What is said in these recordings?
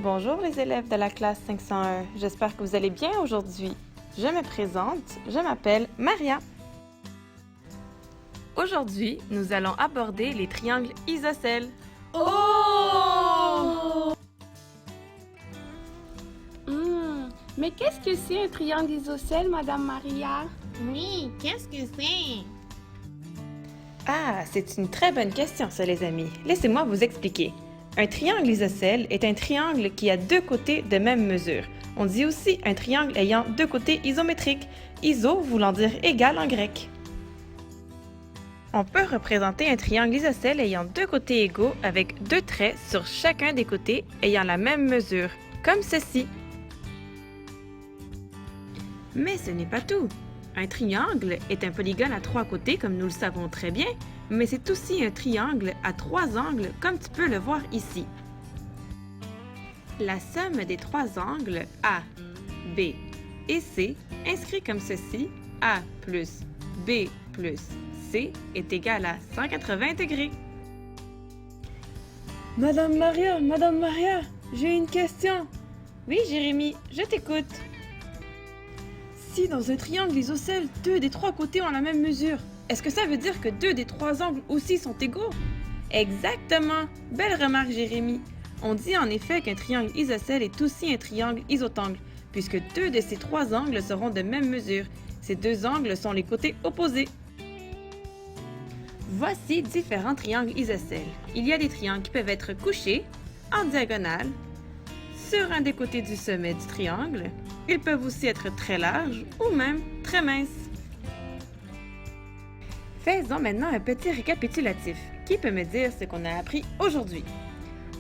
Bonjour les élèves de la classe 501, j'espère que vous allez bien aujourd'hui. Je me présente, je m'appelle Maria. Aujourd'hui, nous allons aborder les triangles isocèles. Oh! Mais qu'est-ce que c'est un triangle isocèle, Madame Maria? Oui, qu'est-ce que c'est? Ah, c'est une très bonne question, ça les amis. Laissez-moi vous expliquer. Un triangle isocèle est un triangle qui a deux côtés de même mesure. On dit aussi un triangle ayant deux côtés isométriques, iso voulant dire égal en grec. On peut représenter un triangle isocèle ayant deux côtés égaux avec deux traits sur chacun des côtés ayant la même mesure, comme ceci. Mais ce n'est pas tout. Un triangle est un polygone à trois côtés, comme nous le savons très bien, mais c'est aussi un triangle à trois angles, comme tu peux le voir ici. La somme des trois angles A, B et C, inscrit comme ceci, A plus B plus C, est égal à 180 degrés. Madame Maria, j'ai une question. Oui, Jérémy, je t'écoute. Si dans un triangle isocèle, deux des trois côtés ont la même mesure, est-ce que ça veut dire que deux des trois angles aussi sont égaux? Exactement! Belle remarque, Jérémy. On dit en effet qu'un triangle isocèle est aussi un triangle isotangle, puisque deux de ces trois angles seront de même mesure. Ces deux angles sont les côtés opposés. Voici différents triangles isocèles. Il y a des triangles qui peuvent être couchés, en diagonale, sur un des côtés du sommet du triangle. Ils peuvent aussi être très larges ou même très minces. Faisons maintenant un petit récapitulatif. Qui peut me dire ce qu'on a appris aujourd'hui?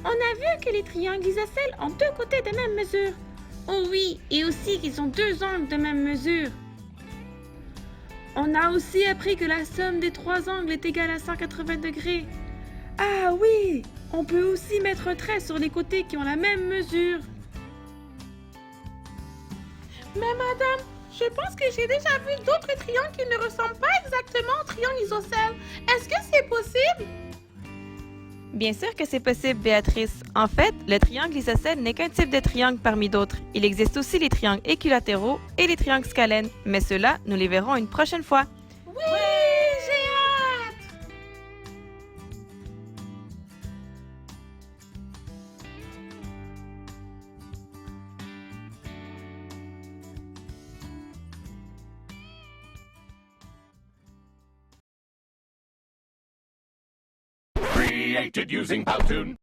On a vu que les triangles isocèles ont deux côtés de même mesure. Oh oui, et aussi qu'ils ont deux angles de même mesure. On a aussi appris que la somme des trois angles est égale à 180 degrés. Ah oui! On peut aussi mettre un trait sur les côtés qui ont la même mesure. Mais madame, je pense que j'ai déjà vu d'autres triangles qui ne ressemblent pas exactement aux triangles isocèles. Est-ce que c'est possible? Bien sûr que c'est possible, Béatrice. En fait, le triangle isocèle n'est qu'un type de triangle parmi d'autres. Il existe aussi les triangles équilatéraux et les triangles scalènes, mais ceux-là, nous les verrons une prochaine fois. Oui, j'ai hâte! Created using Powtoon.